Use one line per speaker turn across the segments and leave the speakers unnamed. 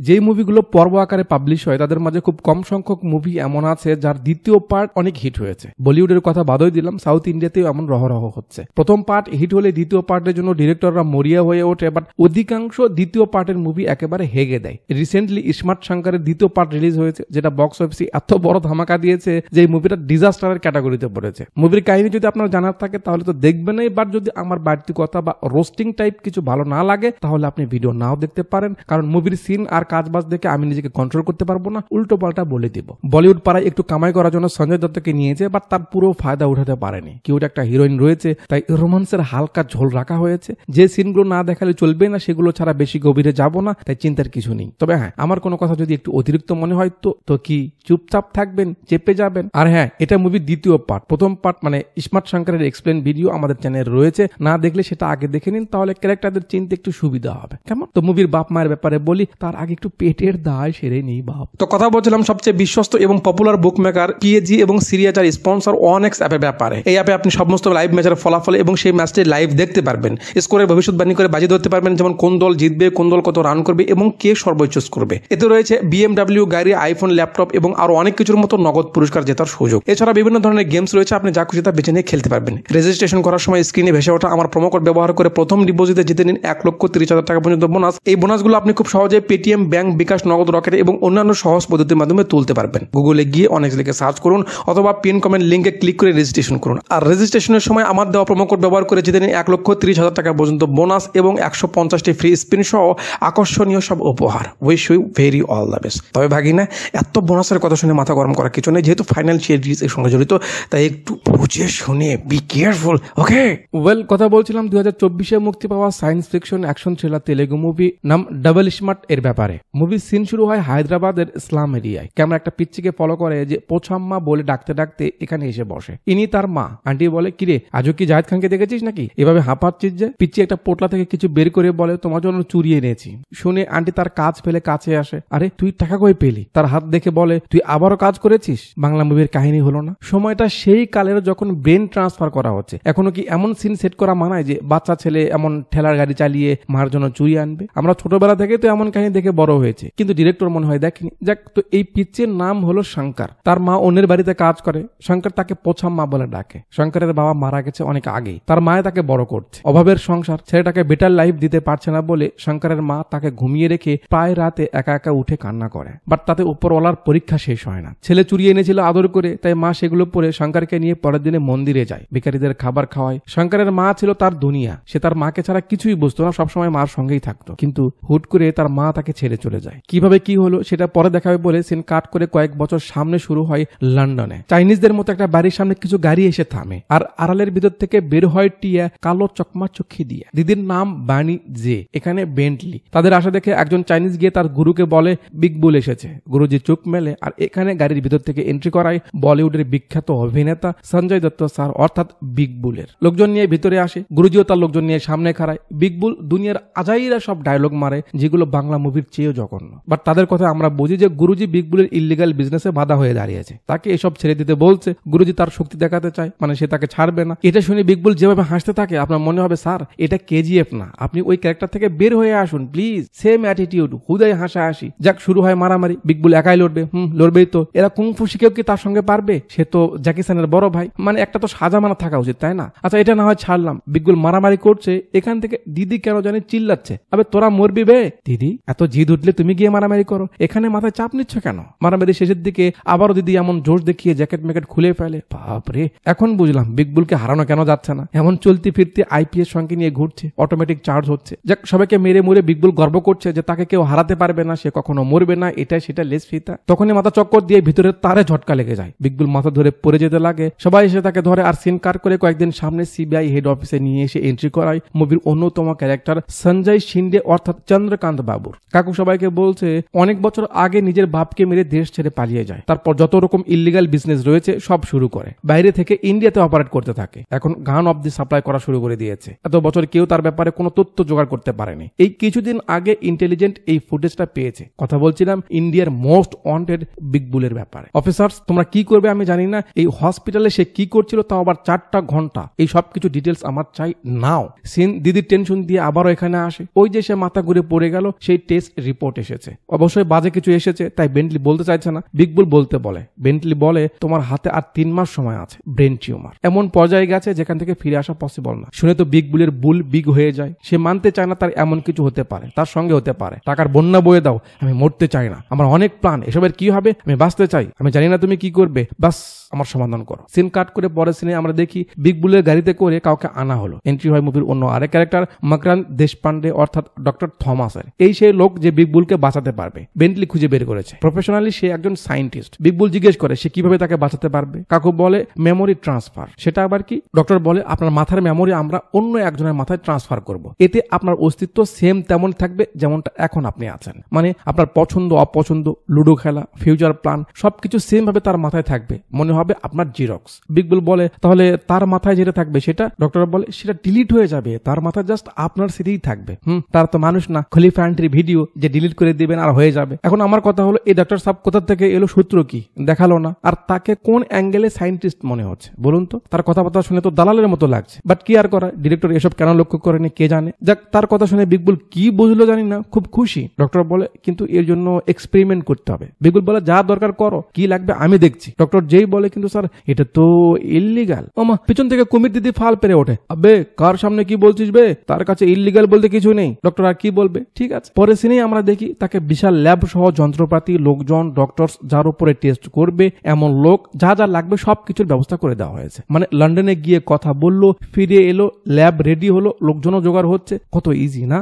যেই মুভিগুলো পর্ব আকারে পাবলিশ হয় তাদের মাঝে খুব কম সংখ্যক মুভি এমন আছে যার দ্বিতীয় পার্ট অনেক হিট হয়েছে। বলিউডের কথা বাদই দিলাম, সাউথ ইন্ডিয়াতেও এমন রহরহ হচ্ছে। প্রথম পার্ট হিট হলে দ্বিতীয় পার্টের জন্য ডিরেক্টররা মরিয়া হয়ে ওঠে, বাট অধিকাংশ দ্বিতীয় পার্টের মুভি একেবারে হেগে দেয়। রিসেন্টলি স্মার্ট শঙ্করের দ্বিতীয় পার্ট রিলিজ হয়েছে, যেটা বক্স অফিসে এত বড় ধামাকা দিয়েছে যে এই মুভিটা ডিজাস্টারের ক্যাটাগরিতে পড়েছে। মুভির কাহিনী যদি আপনার জানার থাকে তাহলে তো দেখবেনই, বাট যদি আমার বাড়তি কথা বা রোস্টিং টাইপ কিছু ভালো না লাগে তাহলে আপনি ভিডিও নাও দেখতে পারেন, কারণ মুভির সিন আর কাজবাজ দেখে আমি নিজেকে কন্ট্রোল করতে পারবো না, উল্টো পাল্টা বলে দিব। বলিউড পাড়ায় একটু কামাই করার জন্য সঞ্জয় দত্তকে নিয়েছে, বাট তার পুরো ফায়দা উঠাতে পারেনি। কিউট একটা হিরোইন রয়েছে, তাই রোমান্সের হালকা ঝোল রাখা হয়েছে। যে সিনগুলো না দেখালে চলবে না সেগুলো ছাড়া বেশি গভীরে যাব না, তাই চিন্তার কিছু নেই। তবে হ্যাঁ, আমার কোনো কথা যদি একটু অতিরিক্ত মনে হয় তো কি চুপচাপ থাকবেন, চেপে যাবেন? আর হ্যাঁ, এটা মুভির দ্বিতীয় পার্ট। প্রথম পার্ট মানে স্মার্ট শঙ্করের এক্সপ্লেন ভিডিও আমাদের চ্যানেলে রয়েছে, না দেখলে সেটা আগে দেখে নিন, তাহলে ক্যারেক্টারদের চিনতে একটু সুবিধা হবে। কেমন? তো মুভির বাপ মায়ের ব্যাপারে বলি, তার আগে একটু পেটের দায় সেরে নেই বাপ। তো কথা বলছিলাম সবচেয়ে বিশ্বস্ত এবং পপুলার বুক মেকার পিএজি এবং সিরিয়াচার স্পন্সর OneX অ্যাপের ব্যাপারে। এই অ্যাপে আপনি সমস্ত লাইভ ম্যাচের ফলাফল এবং সেই ম্যাচটি লাইভ দেখতে পারবেন। স্কোরের ভবিষ্যৎবাণী করে বাজি ধরতে পারবেন, যেমন কোন দল জিতবে, কোন দল কত রান করবে এবং কে সর্বোচ্চ করবে। এতে রয়েছে BMW গাড়ি, আইফোন, ল্যাপটপ এবং আরো অনেক কিছুর মতো নগদ পুরস্কার জেতার সুযোগ। এছাড়া বিভিন্ন ধরনের গেমস রয়েছে, আপনি যা খুশি তা বেছে নিয়ে খেলতে পারবেন। রেজিস্ট্রেশন করার সময় স্ক্রিনে ভেসে ওঠা আমার প্রোমো কোড ব্যবহার করে প্রথম ডিপোজিটে জিতে নিন 1,30,000 টাকা পর্যন্ত বোনাস। এই বোনাসগুলো আপনি খুব সহজে পেটিএম, ব্যাংক, বিকাশ, নগদ, রকেট এবং অন্যান্য সহজ পদ্ধতির মাধ্যমে তুলতে পারবেন। গুগলে গিয়ে OneX লিখে সার্চ করুন অথবা পিন কমেন্ট লিঙ্কে ক্লিক করে রেজিস্ট্রেশন করুন। আর রেজিস্ট্রেশনের সময় আমার দেওয়া প্রোমো কোড ব্যবহার করে জিতে নিন 1,30,000 টাকা পর্যন্ত বোনাস এবং 150টি ফ্রি স্পিন সহ আকর্ষণীয় সব উপহার। Wish you very all the best. তবে ভাগিনা, এত বোনাসের কথা শুনে মাথা গরম করার কিছু নেই, যেহেতু ফাইন্যান্সিয়াল রিস্ক এর সঙ্গে জড়িত, তাই একটু বুঝে শুনে বি কেয়ারফুল, ওকে? ওয়েল, কথা বলছিলাম 2024-এ মুক্তি পাওয়া science fiction action thriller Telugu movie নাম ডাবল স্মার্ট এর ব্যাপারে। মুভির সিন শুরু হয় হায়দ্রাবাদের ইসলাম এরিয়ায়। ক্যামেরা একটা পিচ্চিকে ফলো করে যে পোছাম্মা বলে ডাকতে ডাকতে এখানে এসে বসে। ইনি তার মা। আন্টি বলে, কিরে আজও কি জাহেদ খানকে দেখেছিস নাকি? এভাবে হাঁপাচ্ছিস যে? পিচ্চি একটা পোটলা থেকে কিছু বের করে বলে, তোমার জন্য চুরি এনেছি। শুনে আন্টি তার কাজ ফেলে কাছে আসে। আরে তুই টাকা কই পেলি? তার হাত দেখে বলে, তুই আবারও কাজ করেছিস? বাংলা মুভির কাহিনী হলো না? সময়টা সেই কালের যখন ব্রেন ট্রান্সফার করা হচ্ছে। এখনো কি এমন সিন সেট করা মানায় যে বাচ্চা ছেলে এমন ঠেলার গাড়ি চালিয়ে মার জন্য চুরি আনবে? আমরা ছোটবেলা থেকে তো এমন কাহিনী দেখে বড় হয়েছে, কিন্তু ডিরেক্টর মনে হয় দেখেনি। যাক, তো এই পিচ্চির নাম হলো শঙ্কর। তার মা অন্যের বাড়িতে কাজ করে। শঙ্কর তাকে পোছাম্মা বলে ডাকে। শঙ্করের বাবা মারা গেছে অনেক আগেই। তার মায়ে তাকে বড় করছে। অভাবের সংসার, ছেলেটাকে বেটার লাইফ দিতে পারছে না বলে শঙ্করের মা তাকে ঘুমিয়ে রেখে প্রায় রাতে একা একা উঠে কান্না করে। বাট তাতে উপরওয়ালার পরীক্ষা শেষ হয় না। ছেলে চুরি এনেছিল আদর করে, তাই মা সেগুলো পরে শঙ্করকে নিয়ে পরের দিনে মন্দিরে যায়, ভিখারীদের খাবার খাওয়ায়। শঙ্করের মা ছিল তার দুনিয়া। সে তার মাকে ছাড়া কিছুই বুঝতো না, সবসময় মার সঙ্গেই থাকতো। কিন্তু হুট করে তার মা তাকে ছেড়ে চলে যায়। কিভাবে কি হলো সেটা পরে দেখাবে বলে সিন কাট করে কয়েক বছর সামনে শুরু হয় লন্ডনে। চাইনিজদের মতো একটা বাড়ির সামনে কিছু গাড়ি এসে থামে, আর আড়ালের ভিতর থেকে বের হয় টিয়া কালো চকমা চোখি দিয়ে। দিদির নাম বানি জে, এখানে বেন্টলি। তাদের আশা দেখে একজন চাইনিজ গিয়ে তার গুরুকে বলে বিগ বুল এসেছে। গুরুজি চোখ মেলে, আর এখানে গাড়ির ভিতর থেকে এন্ট্রি করায় বলিউডের বিখ্যাত অভিনেতা সঞ্জয় দত্ত স্যার, অর্থাৎ বিগ বুলের লোকজন নিয়ে ভিতরে আসে। গুরুজিও তার লোকজন নিয়ে সামনে খাড়ায়। বিগ বুল দুনিয়ার আজাইরা সব ডায়লগ মারে, যেগুলো বাংলা মুভির চেয়েও জঘন্য। বাট তাদের কথা আমরা বুঝি যে গুরুজি বিগ বুলের ইলিগাল বিজনেসে বাধা হয়ে দাঁড়িয়েছে, তাকে এসব ছেড়ে দিতে বলছে। গুরুজি তার শক্তি দেখাতে চায়, মানে সে তাকে ছাড়বে না। এটা শুনে বিগ বুল যেভাবে হাসতে থাকে, আপনার মনে হবে স্যার এটা KGF না, আপনি ওই ক্যারেক্টার থেকে বের হয়ে আসুন প্লিজ। সেম অ্যাটিটিউড, হুদাই হাসাহাসি। যাক, শুরু হয় মারামারি। বিগ বুল একাই লড়বে। লড়বেই তো। এরা কুংফু শিখেও কি তার সঙ্গে পারবে? সে তো জ্যাকি চ্যানের বড় ভাই, মানে একটা তো সাজা মানা থাকা উচিত, তাই না? আচ্ছা, এটা না হয় ছাড়লাম। বিগ বুল মারামারি করছে, এখান থেকে দিদি কেন জানি চিল্লাচ্ছে, আবে তোরা মরবি বে। দিদি এত জিদ উঠলে তুমি গিয়ে মারামারি করো, এখানে মাথায় চাপ নিচ্ছ কেন? মারামারি শেষের দিকে আবারও দিদি এমন জোশ দেখিয়ে জ্যাকেট ম্যাকেট খুলে ফেলে। বাপরে, এখন বুঝলাম বিগ বুলকে হারানো কেন যাচ্ছে না। এমন চলতি ফিরতে IPS সঙ্গে নিয়ে ঘুরছে, অটোমেটিক চার্জ হচ্ছে। যাক, সবাইকে মেরে মুরে বিগ বুল গর্ব করছে যে তাকে কেউ হারাতে পারবে না, সে কখনো মরবে না, এটা সেটা লেস ফিতা। তখনই মাথা চক্কর দিয়ে ভিতরের তারে ঝটকা লেগে যায়। বিগ বুল মাথা ধরে পড়ে যেতে লাগে। সবাই এসে তাকে ধরে, আর সিন কাট করে কয়েকদিন সামনে CBI হেড অফিসে নিয়ে এসে এন্ট্রি করায় মুভির অন্যতম ক্যারেক্টার সঞ্জয় শিন্ডে, অর্থাৎ চন্দ্রকান্ত বাবুর কাকু। সবাইকে বলছে অনেক বছর আগে নিজের বাপকে মেরে দেশ ছেড়ে পালিয়ে যায়। তারপর যত রকম ইলিগাল বিজনেস রয়েছে সব শুরু করে, বাইরে থেকে ইন্ডিয়াতে অপারেট করতে থাকে। এখন গান অব দি সাপ্লাই করা শুরু করে দিয়েছে। এত বছর কেউ তার ব্যাপারে কোনো তথ্য জোগাড় করতে পারেনি। এই কিছুদিন আগে ইন্টেলিজেন্ট এই ফুটেজটা পেয়েছে। কথা বলছিলাম ইন্ডিয়ার মোস্ট ওয়ান্টেড বিগ বুলের ব্যাপারে। অফিসার্স, তোমরা কি করবে আমি জানি না। এই হসপিটালে সে কি করছিল, তাও আবার 4টা ঘন্টা। এই সব কিছু ডিটেলস আমার চাই নাও। সিন দিদির টেনশন দিয়ে আবারও এখানে আসে। ওই যে সে মাথা ঘুরে পড়ে গেল, সেই টেস্ট রিপোর্ট এসেছে। অবশ্যই বাজে কিছু এসেছে, তাই বেন্টলি বলতে চাইছে না। বিগ বুল বলতে বলে। বেন্টলি বলে, তোমার হাতে আর 3 মাস সময় আছে, ব্রেন টিউমার এমন পর্যায়ে গেছে যেখান থেকে ফিরে আসা পসিবল না। শুনে তো বিগ বুলের বুল বিগ হয়ে যায়। সে মানতে চায় না তার এমন কিছু হতে পারে, তার সঙ্গে হতে পারে। টাকার বন্যা বয়ে দাও, আমি মরতে চাই না, আমার অনেক প্ল্যান, এসবের কি হবে, আমি বাঁচতে চাই, আমি জানি না তুমি কি করবে, বাস আমার সমাধান করো। সিন কাট করে পরের সিনে আমরা দেখি বিগ বুলের গাড়িতে করে কাউকে আনা হলো। এন্ট্রি হয় মুভির অন্য আরেক ক্যারেক্টার মকরান দেশপান্ডে অর্থাৎ ডক্টর থমাসের। এই সেই লোক যে বিগ বুলকে বাঁচাতে পারবে। বেন্টলি খুঁজে বের করেছে। প্রফেশনালি সে একজন সায়েন্টিস্ট। বিগ বুল জিজ্ঞেস করে সে কিভাবে তাকে বাঁচাতে পারবে। কাকু বলে মেমোরি ট্রান্সফার। সেটা আবার কি? ডক্টর বলে আপনার মাথার মেমোরি আমরা অন্য একজনের মাথায় ট্রান্সফার করব। এতে আপনার অস্তিত্ব সেম তেমন থাকবে যেমনটা এখন আপনি আছেন। মানে আপনার পছন্দ অপছন্দ, লুডো খেলা, ফিউচার প্ল্যান সবকিছু সেম ভাবে তার মাথায় থাকবে, মনে হবে আপনার জিরক্স। বিগ বুল বলে তাহলে তার মাথায় যেটা থাকবে সেটা? ডক্টর বলে সেটা ডিলিট হয়ে যাবে, তার মাথায় জাস্ট আপনার সেটাই থাকবে। তার তো মানুষ না, খলিফা আন্টির ভিডিও যে ডিলিট করে দিবেন আর হয়ে যাবে। এখন আমার কথা হলো এই ডক্টর সাহেব কোথা থেকে এলো, সূত্র কি দেখালো না, আর তাকে কোন অ্যাঙ্গেলে সায়েন্টিস্ট মনে হচ্ছে বলুন তো? তার কথাবার্তা শুনে তো দালালের মতো লাগছে, বাট কি আর করা, ডিরেক্টর এসব কেন লক্ষ্য করেনি কে জানে। যাক, তার কথা শুনে বিগ বুল কি বুঝলো জানি না, খুব খুশি। ডক্টর বলে কিন্তু এর জন্য এক্সপেরিমেন্ট করতে হবে। বিগ বুল বলে যা দরকার করো, কি লাগবে আমি দেখছি। ডক্টর যেই বলে কিন্তু স্যার এটা তো ইল্লিগাল। ওমা, পিছন থেকে কুমির দিদি ফাল পেরে ওঠে, আবে কার সামনে কি বলছিস বে, তার কাছে ইল্লিগাল বলতে কিছু নেই। ডক্টর আর কি বলবে, ঠিক আছে। পরের সিনেই আমরা দেখি তাকে বিশাল ল্যাব সহ যন্ত্রপাতি, লোকজন, ডক্টরস যার উপরে টেস্ট করবে এমন লোক, যা যা লাগবে সবকিছুর ব্যবস্থা করে দেওয়া হয়েছে। মানে লন্ডনে গিয়ে কথা বললো, ফিরে এলো, ল্যাব রেডি হলো, লোকজনও জোগাড় হচ্ছে। কত ইজি না?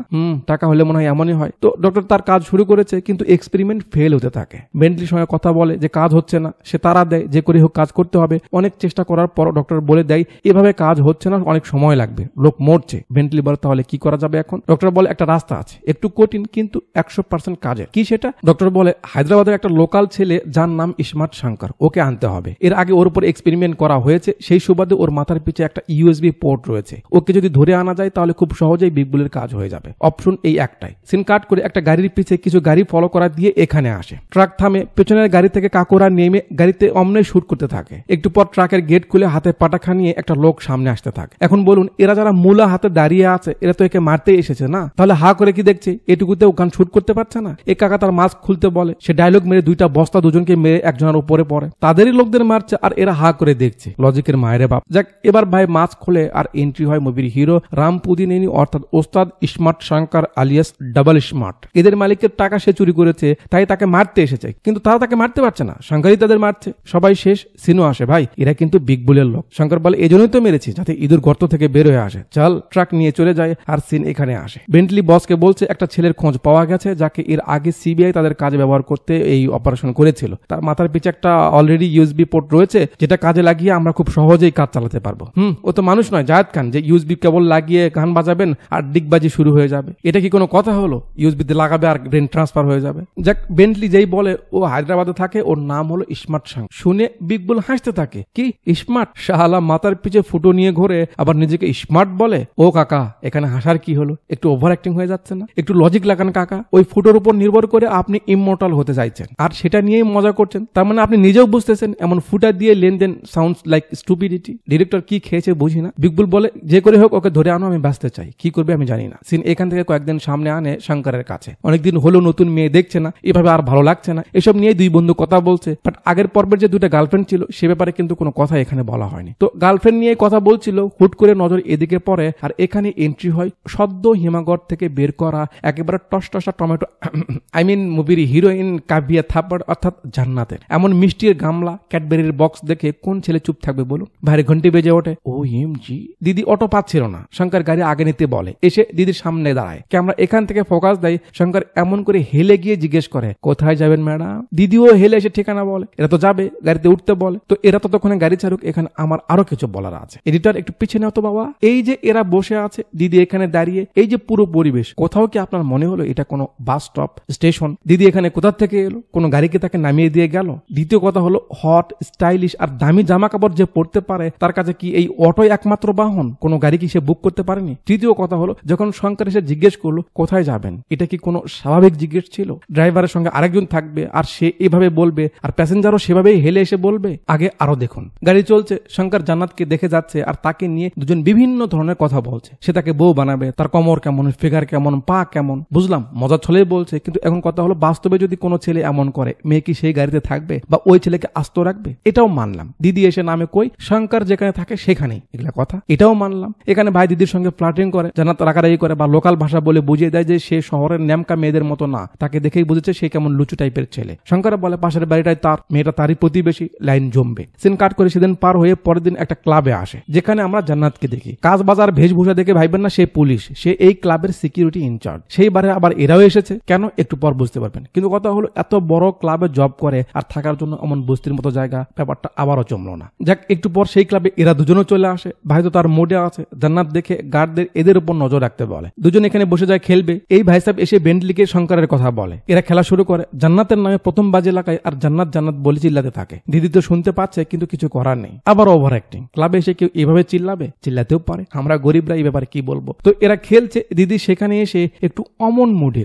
টাকা হলে মনে হয় এমনই হয়। তো ডক্টর তার কাজ শুরু করেছে, কিন্তু এক্সপেরিমেন্ট ফেল হতে থাকে। বেন্টলির সঙ্গে কথা বলে যে কাজ হচ্ছে না, সে তারা দেয় যে করে হোক কাজ করতে হবে। অনেক চেষ্টা করার পর ডক্টর বলে দেয় এভাবে কাজ হচ্ছে না, অনেক সময় লাগবে, লোক মরছে। বেন্টলি বলে তাহলে কি করা যাবে এখন? ডক্টর বলে একটা রাস্তা আছে, একটু কঠিন কিন্তু 100% কাজের। কি সেটা? ডক্টর বলে হায়দ্রাবাদের একটা লোকাল ছেলে যার নাম ইসমার্ট শঙ্কর, ওকে আনতে হবে। এর আগে ওর উপর এক্সপেরিমেন্ট করা হয়েছে, সেই সুবাদে ওর মাথার পিছে একটা ইউএসবি পোর্ট রয়েছে। ওকে যদি ধরে আনা যায় তাহলে খুব সহজেই বিগ বুলের কাজ হয়ে যাবে। অপশন এই একটাই। সিন কাট করে একটা গাড়ির পিছে কিছু গাড়ি ফলো করা দিয়ে এখানে আসে। ট্রাক থামে, পেছনের গাড়ি থেকে কাকুরা নেমে গাড়িতে অমনে শুট করতে থাকে। একটু পর ট্রাকের গেট খুলে হাতে পাটাখা নিয়ে একটা লোক সামনে আসতে থাকে। এখন বলুন এরা যারা মূলা হাতে দাঁড়িয়ে আছে এরা তো একে মারতে এসেছে না, তাহলে হা করে কি দেখছে? এটুকুতেও গান শুট করতে পারছে না। এ কাকা তার মাস্ক খুলতে বলে, সে ডায়লগ মেরে দুইটা বস্তা দুজনকে মেরে একজনের উপরে পড়ে। তাদেরই লোকদের মারছে আর এরা হা করে দেখছে। লজিকের মায়ের বাপ। যাক, এবার ভাই মাস্ক খোলে আর এন্ট্রি হয় মুভির হিরো রাম পুদিনেনি অর্থাৎ ওস্তাদ ইসমার্ট শঙ্কর আলিয়াস ডাবল স্মার্ট। এদের মালিকের টাকা সে চুরি করেছে, তাই তাকে মারতে এসেছে, কিন্তু তারা তাকে মারতে পারছে না, শঙ্করই তাদের মারছে। সবাই শেষ, সিনও আসে। ভাই এরা কিন্তু বিগ বুলের লোক। শঙ্কর বলে এজন্যই তো মেরেছি, যাতে ইঁদুর গর্ত থেকে বের হয়ে আসে। চল, ট্রাক নিয়ে চলে যায় আর সিন এখানে আসে। বেন্টলি বসকে বলছে একটা ছেলের খোঁজ পাওয়া গেছে যাকে এর আগে সিবিআই তাদের কাজে ব্যবহার করতে এই অপারেশন করেছিল। তার মাথার পিছে একটা অলরেডি ইউএসবি পোর্ট রয়েছে, যেটা কাজে লাগিয়ে আমরা খুব সহজেই কাজ চালাতে পারবো। ও তো মানুষ নয় জায়েদ খান যে ইউএসবি কেবল লাগিয়ে গান বাজাবেন আর ডিগবাজি শুরু হয়ে যাবে। এটা কি কোনো কথা হলো? ইউএসবিতে লাগাবে আর ব্রেন ট্রান্সফার হয়ে যাবে। যাক, বেন্টলি যেই বলে ও হায়দ্রাবাদে থাকে, ওর নাম হলো ইসমার্ট শাহ। শুনে বিগ বুল হাসতে থাকে। কি স্মার্ট? শাহালা মাথার পিছে ফুটো নিয়ে ঘোরে আবার নিজেকে স্মার্ট বলে। ও কাকা, এখানে হাসার কি হলো? একটু ওভার অ্যাক্টিং হয়ে যাচ্ছে না? একটু লজিক লাগান কাকা। ওই ফুটোর উপর নির্ভর করে আপনি ইমমর্টাল হতে চাইছেন আর সেটা নিয়েই মজা করছেন। তার মানে আপনি নিজেও বুঝতেছেন এমন ফুটা দিয়ে লেনদেন সাউন্ডস লাইক স্টুপিডিটি। ডিরেক্টর কি খেয়েছে বুঝি না। বিগ বুল বলে যে করে হোক ওকে ধরে আনো, আমি বাঁচতে চাই, কি করবে আমি জানি না। সিন এখান থেকে কয়েকদিন সামনে আনে শঙ্করের কাছে। অনেকদিন হলো নতুন মেয়ে দেখছে না, এভাবে আর ভালো লাগছে না, এসব নিয়ে দুই বন্ধু কথা বলছে। বাট আগের পর্বের যে দুইটা গার্লফ্রেন্ড ছিল সে ব্যাপারে কিন্তু কোনো কথা এখানে বলা হয়নি। তো গার্লফ্রেন্ড নিয়ে কথা বলছিল, হুট করে নজর এদিকে পড়ে আর এখানে এন্ট্রি হয় সদ্য হিমাগড় থেকে বের করা একেবারে টসটসা টমেটো আই মিন মুভির হিরোইন কাভিয়া থাপ্পড় অর্থাৎ জান্নাতের। এমন মিষ্টির গামলা ক্যাডবেরির বক্স দেখে কোন ছেলে চুপ থাকবে বলুন? ভাইয়ের ঘন্টি বেজে ওঠে। ও এমজি। দিদি অটো পাচ্ছিল না, শঙ্কর গাড়ি আগে নিতে বলে, এসে দিদির সামনে দাঁড়ায়। ক্যামেরা এখান থেকে ফোকাস দেয়। শঙ্কর এমন করে হেলে গিয়ে জিজ্ঞেস করে কোথায় যাবেন ম্যাডাম? দিদিও হেলে এসে ঠিকানা বলে। এরা তো যাবে, গাড়িতে উঠতে বলে। তো এরা ততক্ষণে গাড়ি ছাড়ুক, এখানে আমার আরো কিছু বলার আছে। এডিটর একটু পিছনে হতো বাবা। এই যে এরা বসে আছে, দিদি এখানে দাঁড়িয়ে, এই যে পুরো পরিবেশ, কোথাও কি আপনার মনে হলো এটা কোনো বাস স্টপ স্টেশন? দিদি এখানে কোথা থেকে এলো? কোনো গাড়িকে তাকে নামিয়ে দিয়ে গেল? দ্বিতীয় কথা হলো হট স্টাইলিশ আর দামি জামা কাপড় যে পড়তে পারে তার কাছে কি এই অটোই একমাত্র বাহন? কোনো গাড়ি কি সে বুক করতে পারেনি? তৃতীয় কথা হলো যখন শঙ্কর এসে জিজ্ঞেস করলো কোথায় যাবেন, এটা কি কোনো স্বাভাবিক জিজ্ঞেস ছিল? ড্রাইভারের সঙ্গে আরেকজন থাকবে আর সে এভাবে বলবে আর প্যাসেঞ্জারও সেভাবেই হেলে এসে বলবে? আগে আরো দেখুন। গাড়ি চলছে, শঙ্কর জান্নাতকে দেখে যাচ্ছে আর তাকে নিয়ে দুজন বিভিন্ন ধরনের কথা বলছে। সে তাকে বউ বানাবে, তার কোমর কেমন, ফিগার কেমন, পা কেমন। বুঝলাম মজা মজার ছলেই বলছে, কিন্তু এখন কথা হলো বাস্তবে যদি কোনো ছেলে এমন করে, মেয়ে কি সেই গাড়িতে থাকবে বা ওই ছেলেকে আস্ত রাখবে? এটাও মানলাম। দিদি এসে নামে কই, শঙ্কর যেখানে থাকে সেখানেই, এগুলা কথা। এটাও মানলাম। এখানে ভাই দিদির সঙ্গে ফ্লার্টিং করে, জান্নাত রাগারাগি করে বা লোকাল ভাষা বলে বুঝিয়ে দেয় যে সে শহরের ন্যামকা মেয়েদের মতো না, তাকে দেখেই বুঝেছে সে কেমন লুচু টাইপের ছেলে। শঙ্কর বলে পাশের বাড়িটাই তার, মেয়েটা তারই প্রতিবেশী, লাইন জমবে। সিন কাট করে সেদিন পার হয়ে পরের দিন একটা ক্লাবে আসে, যেখানে আমরা জান্নাতকে দেখি। কাজ বাজার বেশভূষা দেখে ভাইবেন না সে পুলিশ, সে এই ক্লাবের সিকিউরিটি ইনচার্জ। সেইবারে আবার এরাও এসেছে কেন, একটু পর বুঝতে পারবেন। কিন্তু কথা হলো এত বড় ক্লাবে জব করে আর থাকার জন্য এমন বস্তির মতো জায়গা, ব্যাপারটা আবারও জমলো না। যাক, একটু পর সেই ক্লাবে এরা দুজনও চলে আসে। ভাই তো তার মোডে আছে। জান্নাত দেখে গার্ডদের এদের উপর নজর রাখতে বলে। দুজন এখানে বসে যায় খেলবে। এই ভাই সাহেব এসে বেন্টলিকে শঙ্করের কথা বলে। এরা খেলা শুরু করে। জান্নাতের নামে প্রথম বাজি লাগায় আর জান্নাত জান্নাত বলে চিল্লাতে থাকে। দিদি তো শুনতে পাচ্ছে কিন্তু কিছু করার নেই। আবার ওভার অ্যাক্টিং। ক্লাবে এসে কেউ এভাবে চিল্লাবে? চিল্লাতেও পারে, আমরা গরিবরা এই ব্যাপারে কি বলবো। তো এরা খেলছে, দিদি সেখানে এসে একটু অমন মুডে,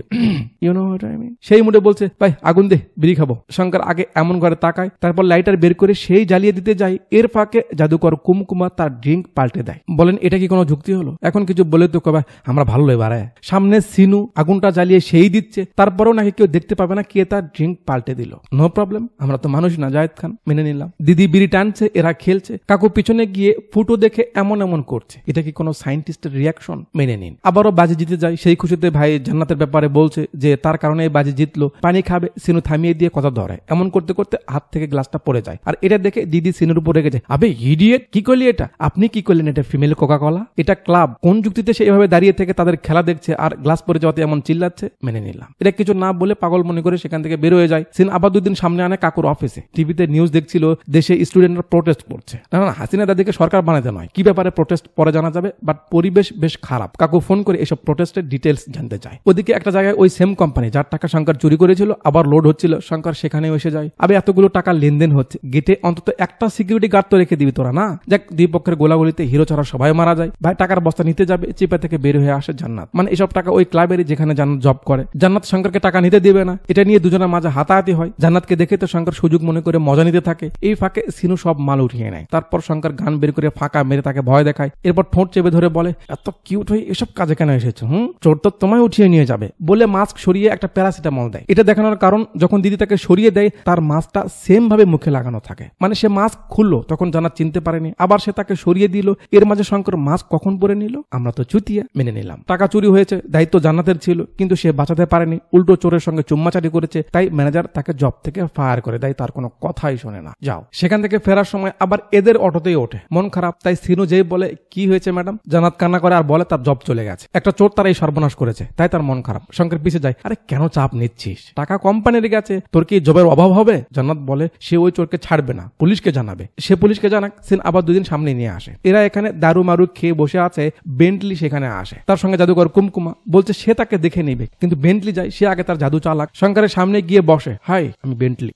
you know what I mean, সেই মুডে বলছে ভাই আগুন দে, বিড়ি খাবো। শঙ্কর আগে এমন করে তাকায়, তারপর লাইটার বের করে সেই জ্বালিয়ে দিতে যায়। এর ফাঁকে জাদুকর কুমকুমা তার ড্রিঙ্ক পাল্টে দেয়। বলেন এটা কি কোনো যুক্তি হলো? এখন কিছু বলে তো কবা আমরা ভালো এবারে। সামনে সিনু আগুনটা জ্বালিয়ে সেই দিচ্ছে, তারপরেও নাকি কেউ দেখতে পাবে না কে তার ড্রিঙ্ক পাল্টে দিল। নো প্রবলেম, আমরা তো মানুষ না, জায়েদ খান, মেনে নিলাম। দিদি বিড়ি টানছে, এরা খেলছে। কাকু পিছনে গিয়ে ফুটো দেখে এমন এমন করছে। এটা কি কোনো সায়েন্টিস্টের রিয়াকশন? মেনে নিন। আবারও বাজি জিতে যায়। সেই খুশিতে ভাই জান্নাতের ব্যাপারে বলছে যে তার কারণে এই বাজি জিতলো, পানি খাবে। সিনু থামিয়ে দিয়ে কথা ধরে। এমন করতে করতে হাত থেকে গ্লাসটা পড়ে যায়। আর এটা দেখে দিদি সিনুর উপর রেখেছে, আবে ইডিয়েট, কি করলি এটা? আপনি কি করলেন? এটা ফিমেল কোকা কোলা, এটা ক্লাব। কোন যুক্তিতে সে এভাবে দাঁড়িয়ে থেকে তাদের খেলা দেখছে আর গ্লাস পরে যাওয়াতে এমন চিল্লাচ্ছে? মেনে নিলাম। এটা কিছু না বলে পাগল মনে করে সেখান থেকে বের হয়ে যায়। সিন আবার দুদিন সামনে আনে কাকুর অফিসে। টিভিতে নিউজ দেখছিল দেশে স্টুডেন্টরা প্রোটেস্ট করছে। না হাসিনা দাদিকে সরকার বানাতে নয়, কি ব্যাপারে প্রোটেস্ট পরে জানা যাবে, বাট পরিবেশ বেশ খারাপ। কাকু ফোন করে এসব প্রোটেস্টের ডিটেলস জানতে চায়। ওদিকে একটা জায়গায় ওই সেম কোম্পানি যার টাকা শঙ্কর চুরি করেছিল আবার লোড হচ্ছিল, শঙ্কর সেখানেও এসে যায়। আবে এতগুলো টাকা লেনদেন হচ্ছে, গেটে অন্তত একটা সিকিউরিটি গার্ড তো রেখে দিবি তোরা না। যাক, দুই পক্ষের গোলাগুলিতে হিরো ছাড়া সবাই মারা যায়। ভাই টাকার বস্তা নিতে যাবে, চিপা থেকে বের হয়ে আসে জান্নাত। মানে এসব টাকা ওই ক্লাবেরই যেখানে জান্নাত জব করে। জান্নাত শঙ্করকে টাকা নিতে দিবে না, এটা নিয়ে দুজনের মাঝে হাতাহাতি হয়। জান্নাতকে দেখে তো শঙ্কর সুযোগ মনে করে মজা নিতে থাকে। এই ফাঁকে সিনু সব মাল উঠিয়ে নেয়। তারপর শঙ্কর গান বের করে ফাঁকা মেরে তাকে ভয় দেখায়। এরপর ঠোঁট চেপে ধরে বলে, এত কিউট হয়ে এসব কাজে কেন এসেছো? চোর তো তোমায় উঠিয়ে নিয়ে যাবে বলে মাস্ক সরিয়ে একটা প্যারাসিটামল দেয়। এটা দেখানোর কারণ যখন দিদি তাকে সরিয়ে দেয় তার মাস্কটা সেম ভাবে মুখে লাগানো থাকে। মানে সে মাস্ক খুললো তখন জান্নাত চিনতে পারেনি, আবার সে তাকে সরিয়ে দিল। এর মাঝে শঙ্কর মাস্ক কখন পরে নিল? আমরা তো চুতিয়া, মেনে নিলাম। টাকা চুরি হয়েছে, দায়িত্ব জান্নাতের ছিল, কিন্তু সে বাঁচাতে পারেনি, উল্টো চোরের সঙ্গে চুম্মাচাটি করেছে। তাই ম্যানেজার তাকে জব থেকে ফায়ার করে দেয়, তার কোনো কথাই শোনে না। যাও। সেখান থেকে ফেরার সময় আবার এদের অটোতেই ওঠে। মন খারাপ। তাই সিনু যেই বলে কি হয়েছে ম্যাডাম, জান্নাত কান্না করে আর বলে তার জব চলে গেছে, একটা চোর তার এই সর্বনাশ করেছে, তাই তার মন খারাপ। শঙ্কর পিছে যায়, আরে কেন চাপ নিচ্ছিস, টাকা কোম্পানির গেছে, তোর কি জবের অভাব হবে? জান্নাত বলে সে ওই চোরকে ছাড়বে না, পুলিশকে জানাবে। সে পুলিশকে জানাক। সিন আবার দুদিন সামনে নিয়ে আসে। এরা এখানে দারু মারু খেয়ে বসে আছে। বেন্টলি সেখানে আসে, তার সঙ্গে জাদুকর কুমকুমা। বলছে সে তাকে দেখে নেবে, কিন্তু বেন্টলি যায়, সে আগে তার জাদু চালাক। শঙ্করের সামনে গিয়ে বসে, হাই আমি বেন্টলি।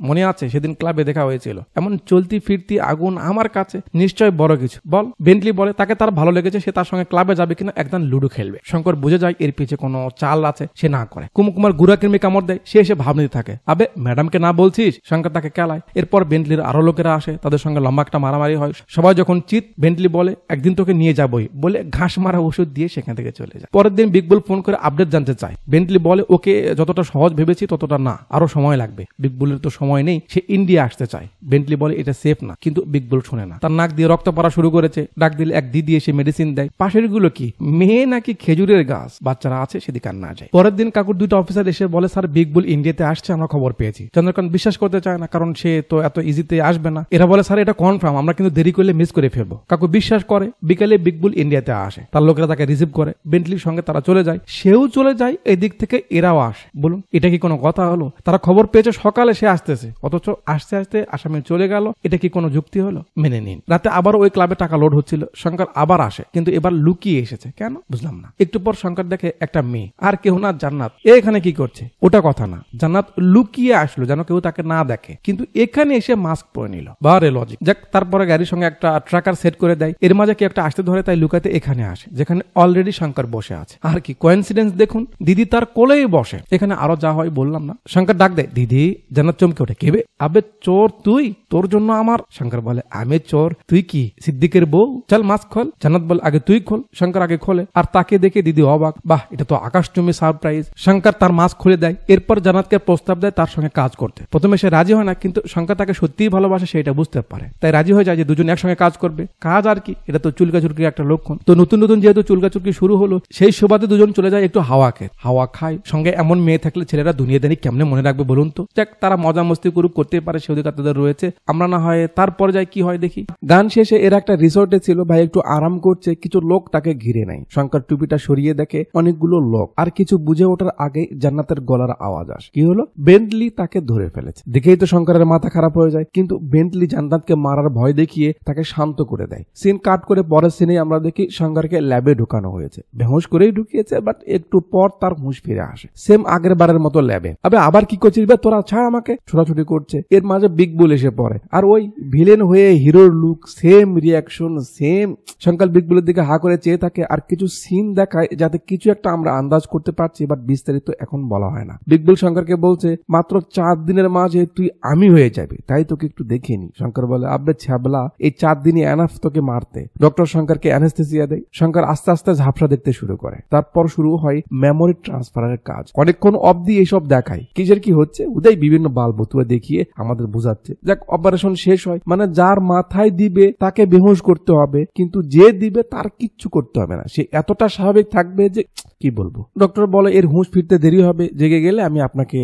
মনে আছে সেদিন ক্লাবে দেখা হয়েছিল, এমন চলতি ফিরতি আগুন আমার কাছে নিশ্চয় বড় কিছু, বল। বেন্টলি বলে তাকে তার ভালো লেগেছে, সে তার সঙ্গে ক্লাবে যাবে কিনা একদম লুডো খেলবে। শঙ্কর বুঝে যায় এর পিছে কোনো চাল আছে, সে না করে। কুমকুমার গুড়া কৃমি কামড় দেয়, সে এসে ভাব নিতে থাকে, আবে ম্যাডামকে না বলছিস। শঙ্কর তাকে কেলায়। এরপর বেন্টলির আরো লোকেরা আসে, তাদের সঙ্গে লম্বা একটা মারামারি হয়। সবাই যখন চিত, বেন্টলি বলে একদিন তোকে নিয়ে যাবই বলে ঘাস মারা ওষুধ দিয়ে সেখান থেকে চলে যায়। পরের দিন বিগ বুল ফোন করে আপডেট জানতে চায়। বেন্টলি বলে ওকে যতটা সহজ ভেবেছি ততটা না, আরো সময় লাগবে। বিগ বুলের তো সময় নেই, সে ইন্ডিয়া আসতে চায়। বেন্টলি বলে এটা সেফ না, কিন্তু বিগ বুল শুনে না। তার নাক দিয়ে রক্ত পড়া শুরু করেছে। ডাক দিলে এক দিদি এসে মেডিসিন দেয়। পাশের গুলো কি মেয়ে নাকি খেজুরের গাছ, বাচ্চারা আছে সেদিকে আর না যায়। পরের দিন কাকুর দুইটা অফিসার এসে বলে স্যার বিগ বুল ইন্ডিয়াতে আসছে, আমরা খবর পেয়েছি। চন্দ্রকান্ত বিশ্বাস করতে চায় না, কারণ সে তো এত ইজিতে আসবে না। এরা বলে স্যার এটা কনফার্ম, আমরা কিন্তু দেরি করলে মিস করে ফেলবো। কাকু বিশ্বাস করে। বিকেলে বিগ বুল ইন্ডিয়াতে আসে, তার লোকেরা তাকে রিসিভ করে। বেন্টলির সঙ্গে তারা চলে যায়, সেও চলে যায়। এদিক থেকে এরাও আসে। বলুন এটা কি কোনো কথা হলো? তারা খবর পেয়েছে সকালে সে আসতেছে, অথচ আসতে আসতে আসামি চলে গেল। এটা কি কোনো যুক্তি হলো? মেনে নিন। রাতে আবার ওই ক্লাবে টাকা লোড হচ্ছিল, শঙ্কর আবার আসে, কিন্তু এবার লুকিয়ে এসেছে। কেন বুঝলাম না। একটু পর শঙ্কর দেখে একটা মেয়ে, আর কেউ না জান্নাত। এখানে কি করছে? ওটা কথা না, জান্নাত লুকিয়ে আসলো যেন কেউ তাকে না দেখে, কিন্তু এখানে এসে মাস্ক পরে নিল। বারে লজিক। যাক, তারপরে গাড়ির সঙ্গে একটা ট্রাকার সেট করে দেয়। এর মাঝে কি একটা আসতে ধরে, তাই লুকাতে এখানে আসে, যেখানে অলরেডি শঙ্কর বসে আছে। আর কি কোইন্সিডেন্স দেখুন, দিদি তার কোলেই বসে। এখানে আরো যা হয় বললাম না। শঙ্কর ডাক দেয় দিদি। জান্নাত চমকে ওঠে, কেবে? আবে চোর তুই, তোর জন্য আমার। শঙ্কর বলে আমি চোর, তুই কি সিদ্দিকের বউ? চল মাস্ক খোল। জান্নাত বলে আগে তুই খোল। শঙ্কর আগে খোলে, আর তাকে দেখে দিদি অবাক। বাহ, এটা তো আকাশচুম্বী সারপ্রাইজ। শঙ্কর তার মাস্ক খুলে দেয়, এরপর জান্নাতকে প্রস্তাব দেয় তার সঙ্গে কাজ করতে। প্রথমে সে রাজি হয় না, কিন্তু শঙ্কর তাকে সত্যিই ভালোবাসে সেটা বুঝতে পারে, তাই রাজি হয়ে যায় যে দুজন একসঙ্গে কাজ করবে। কাজ আর কি, এটা তো চুলকাচুরকির একটা লক্ষণ। তো নতুন নতুন যেহেতু চুলকাচুরকি শুরু হলো, সেই সুবাদে দুজন চলে যায় একটু হাওয়া খায়। সঙ্গে এমন মেয়ে থাকলে ছেলেরা দুনিয়াদারি কেমনে মনে রাখবে বলুন তো। যাক, তারা মজা মস্তি করুক, করতে পারে, সে অধিকার তাদের রয়েছে। আমরা না হয় তারপরে যাই কি হয় দেখি। গান শেষে এরা একটা রিসোর্টে ছিল, ভাই একটু আরাম করছে, কিছু লোক তাকে ঘিরে নেয়। শঙ্কর টুপিটা সরিয়ে দেখে অনেকগুলো লোক, আর কিছু বুঝে ওঠার আগে জান্নাতের গলার আওয়াজ আসে। কি হলো? বেন্টলি তাকে ধরে ফেলেছে। দেখেই তো শঙ্করের মাথা খারাপ হয়ে যায়, কিন্তু বেন্টলি জান্নাতকে মারার ভয় দেখিয়ে তাকে শান্ত করে দেয়। সিন কাট করে পরের সিনে আমরা দেখি শঙ্করকে ল্যাবে ঢুকানো হয়েছে। বেহুশ করেই ঢুকিয়েছে, বাট একটু পর তার হুঁশ ফিরে আসে, সেম আগের বারের মতো ল্যাবে। আবার কি করছিস বে তোরা, ছাড় আমাকে, ছোটাছুটি করছে। এর মাঝে বিগ বুল এসে পড়ে, আর ওই ভিলেন হয়ে হিরোর look, same reaction, same. Shankar big বুলের দিকে হা করে চেয়ে থাকে, আর কিছু সিন দেখায় যাতে কিছু একটা আমরা আন্দাজ করতে পারছি, বাট বিস্তারিত এখন বলা হয় না। বিগ বুল শঙ্করকে বলছে, মাত্র 4 দিনের মাঝে তুই আমি হয়ে যাবি, তাই তোকে একটু দেখিনি। শঙ্কর বলে, আব্বে ছ্যাবলা, এই 4 দিনই এনাফ তোকে মারতে। ডক্টর শঙ্করকে অ্যানেস্থেসিয়া দেয়। শঙ্কর আস্তে আস্তে ঝাপসা দেখতে শুরু করে। তারপর শুরু হয় মেমোরি ট্রান্সফারের কাজ। অনেকক্ষণ অবধি এইসব দেখায়, কিসের কি হচ্ছে উদয় বিভিন্ন বাল বতুয়া দেখিয়ে আমাদের বোঝাচ্ছে। যাক, অপারেশন শেষ হয়, মানে যার মাথায় দিবে তাকে বেহুশ করতে হবে, কিন্তু যে দিবে তার কিচ্ছু করতে হবে না, সে এতটা স্বাভাবিক থাকবে যে কি বলবো। ডক্টর বলে এর হুঁশ ফিরতে দেরি হবে, জেগে গেলে আমি আপনাকে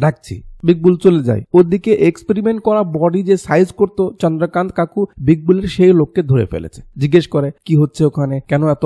ডাকছি। বিগ বুল চলে যায়। ওদিকে এক্সপেরিমেন্ট করা বডি যে সাইজ করতো চন্দ্রকান্ত কাকু বিগ বুলের সেই লোককে ধরে ফেলেছে। জিজ্ঞেস করে কি হচ্ছে ওখানে, কেন এত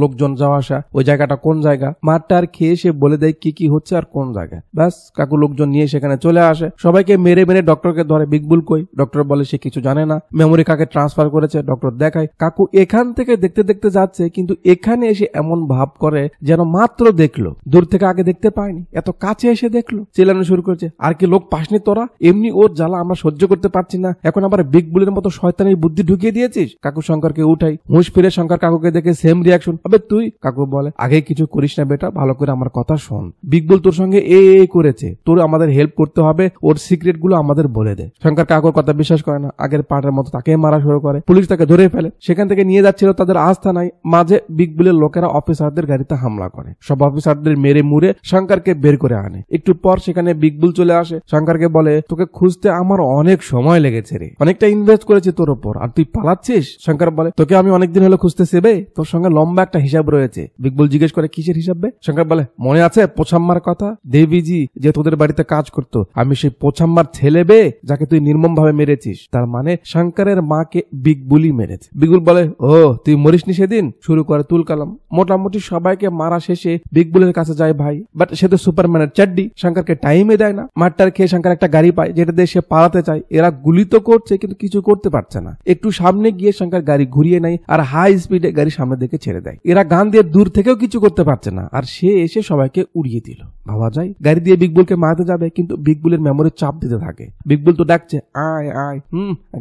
লোকজন যাওয়া আসা, ওই জায়গাটা কোন জায়গা। মারটার খেয়ে সে বলে দেয় কি হচ্ছে আর কোন জায়গায়। ব্যাস, কাকু লোকজন নিয়ে সেখানে চলে আসে, সবাইকে মেরে মেরে ডক্টরকে ধরে। বিগ বুল কই? ডক্টর বলে সে কিছু জানে না, মেমোরি কাকে ট্রান্সফার করেছে ডক্টর দেখায়। কাকু এখান থেকে দেখতে দেখতে যাচ্ছে, কিন্তু এখানে এসে এমন ভাব করে যেন মাত্র দেখলো, দূর থেকে আগে দেখতে পায়নি, এত কাছে এসে দেখলো। চেলানো শুরু করেছে, আর কি লোক পাসনি তোরা? এমনি ওর জ্বালা আমরা সহ্য করতে পারছি না, এখন আবার বিগ বুলের মতো শয়তানের বুদ্ধি ঢুকিয়ে দিয়েছিস। কাকু শঙ্করকে উঠাই, হুঁশ ফিরে শঙ্কর কাকুকে দেখে সেম রিয়াকশন। আবে তুই? কাকু বলে, আগে কিছু করিস না বেটা, ভালো করে আমার কথা শোন। বিগ বুল তোর সঙ্গে এ করেছে, তোর আমাদের হেল্প করতে হবে, ওর সিক্রেট গুলো আমাদের বলে দে। শঙ্কর কাকুর কথা বিশ্বাস করে না, আগের পার্টের মতো তাকে মারা শুরু করে। পুলিশ তাকে ধরে ফেলে, সেখান থেকে নিয়ে যাচ্ছিল তাদের আস্থা নাই। মাঝে বিগ বুলের লোকেরা অফিসারদের গাড়িতে হামলা করে, সব অফিসারদের মেরে মুড়ে শঙ্করকে বের করে আনে। একটু পর সেখানে বিগ বুল চলে আসে। শঙ্করকে বলে, তোকে খুঁজতে আমার অনেক সময় লেগেছে রে, অনেকটা ইনভেস্ট করেছি তোর উপর, আর তুই পালাচ্ছিস। শঙ্কর বলে, তোকে আমি অনেকদিন হলো খুঁজতেছি বে, তোর সঙ্গে লম্বা একটা হিসাব রয়েছে। বিগ বুল জিজ্ঞেস করে, কিসের হিসাব বে? শঙ্কর বলে, মনে আছে পোছাম্মার কথা, দেবীজি যে তোদের বাড়িতে কাজ করতো, আমি সেই পোছাম্মার ছেলে বে যাকে তুই নির্মম ভাবে মেরেছিস। তার মানে শঙ্করের মাকে বিগ বুলই মেরেছে। বিগ বুল বলে, ও তুই মরিসনি সেদিন। শুরু করে তুল কালাম। মোটামুটি সবাইকে মারা শেষে বিগ বুলের কাছে যায় ভাই, বাট সে তো সুপারম্যানের চাড্ডি, শঙ্করকে টাইমে দেয় না। মারটার খেয়ে শঙ্কর একটা গাড়ি পায়, যেটা দিয়ে সে পালাতে চায়। এরা গুলি তো করছে, কিন্তু কিছু করতে পারছে না। একটু সামনে গিয়ে শঙ্কর গাড়ি ঘুরিয়ে নেয়, আর হাই স্পিডে গাড়ি সামনে দিকে ছেড়ে দেয়। এরা গান দিয়ে দূর থেকেও কিছু করতে পারছে না, আর সে এসে সবাইকে উড়িয়ে দিল। ভাবা যায় গাড়ি দিয়ে বিগ বুলকে মারতে যাবে, কিন্তু বিগ বুলের মেমোরি চাপ দিতে থাকে। বিগ বুল তো ডাকছে, আয় আয়,